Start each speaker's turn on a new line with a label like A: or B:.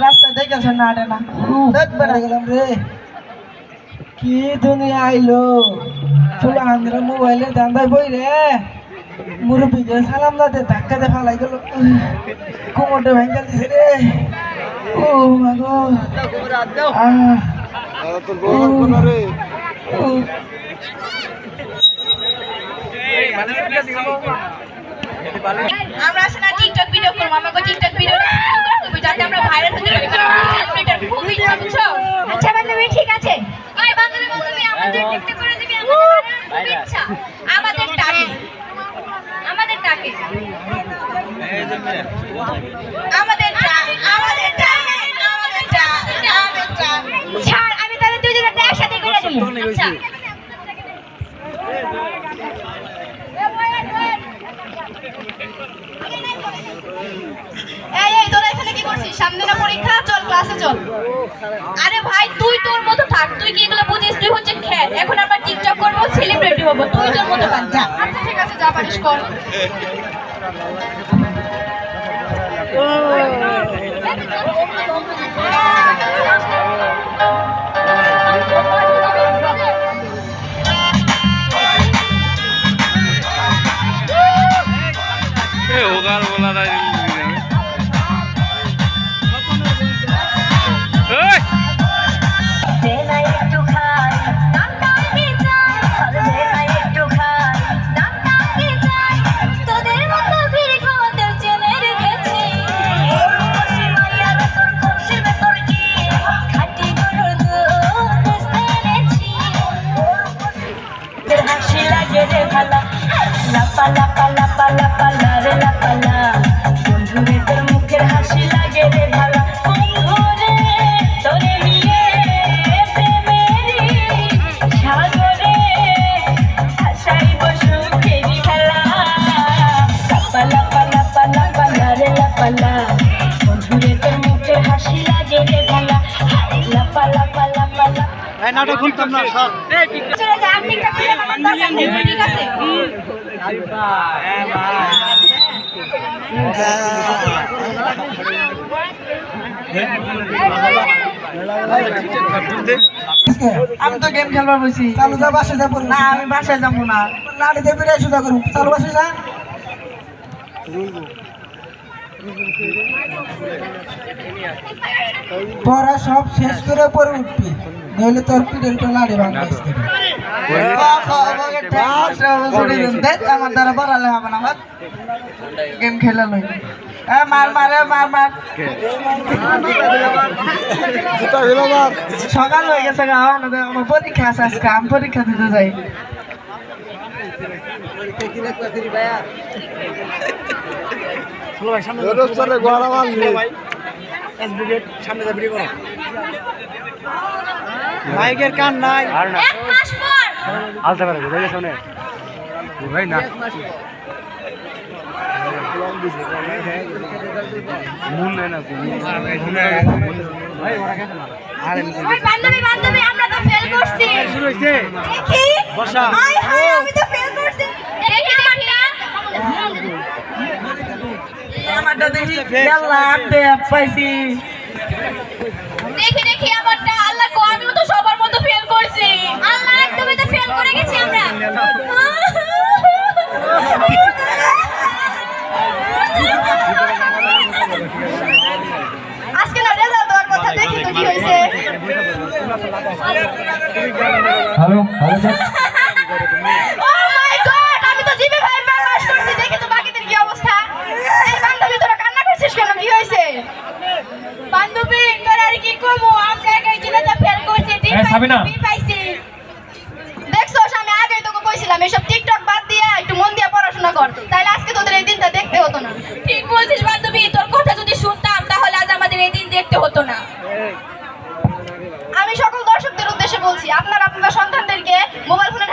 A: রাস্তা দেখেছে না আটে না গেলাম রে কি দুনিয়া আইলো চুলা আন্দ্রা মোবাইলে দান্দায় বই রে মুরব্বী যে সালাম দাতে ধাক্কা দিয়ে ফালাই গেল কোমরটা ভেঙে দিছে রে ও মাগো
B: আমরা আসলে টিকটক ভিডিও করব আমাকে টিকটক ভিডিও যাতে আমরা ভাইরাল হতে পারি খুব ইচ্ছা বুঝছো আচ্ছা বান্ধবী ঠিক আছে ওই বান্ধবী আমাদের টিকটক করে দিবি আমাদের খুব ইচ্ছা আমাদের টাকে ছাড় আমি তাহলে দুই জনের একসাথে করে দিই আচ্ছা সামনে না পরীক্ষা চল ক্লাসে চল আরে ভাই তুই তোর মতো থাক তুই কি এগুলো বুঝিস তুই হচ্ছে খ্যাত এখন আমরা টিকটক করবো সেলিব্রিটি হবো তুই তোর মতো থাক যা আচ্ছা ঠিক আছে যা পারিস কর
C: होगार बोला था নাটক খুলতাম না সব
B: চলে যা আপনি ঠিক আছে
A: আমি তো গেম খেলবার বলছি চালু যা বাসায় যাবো না আমি বাসায় যাবো না লাড়ি দিয়ে বেরিয়ে সোজা করুন চালু বাসায় যা পড়া সব শেষ করে পরে উঠবি নইলে তোর পিঠেলটা লাড়ি ভাঙবে আমার দ্বারা পড়ালে হবে না গেম খেলা লই মার মারে মার মার সকাল হয়ে গেছে আমার পরীক্ষা আছে আজকে আমি পরীক্ষা দিতে যাই
D: মাইকের কান নাই আলতা করে দেখে শুনে ভাই না মুন নাই না ভাই ওরা কেন আরে
B: বান্ধবী আমরা তো ফেল করছি
D: শুরু হইছে
B: দেখি
D: বসা
B: হাই হাই আমি তো ফেল করছি দেখি
A: আমারটা দেখি আল্লাহ আপনি পাইছি
B: দেখি আমারটা আল্লাহ কো আমিও তো সবার মতো ফেল করছি আল্লাহ তুমি তো ফেল করে গেছি আমরা আজকে না রেজাল্ট দেওয়ার কথা দেখি তো কি হইছে
D: হ্যালো হ্যালো স্যার
B: ও মাই গড আমি তো জিবে ভাই পাস করছি দেখি তো বাকিদের কি অবস্থা এই বান্ধবী তোরা কান্না করছিস কেন কি হইছে বান্ধবী তোর আর কি কমু আম জায়গায় জিনাটা ফেল করছি ঠিক পাইছি দেখছস আমি আগেই তোকে কইছিলাম এসব টিকটক বাদ দিয়ে একটু মন দিয়ে পড়াশোনা কর তাহলে আজকে তোদের এই দিনটা দেখতে হতো না ঠিক বলছিস বান্ধবী তোর কথা যদি শুনতাম তাহলে আজ আমাদের এই দিন দেখতে হতো না আমি সকল দর্শকদের উদ্দেশ্যে বলছি আপনারা আপনাদের সন্তানদেরকে মোবাইল ফোনে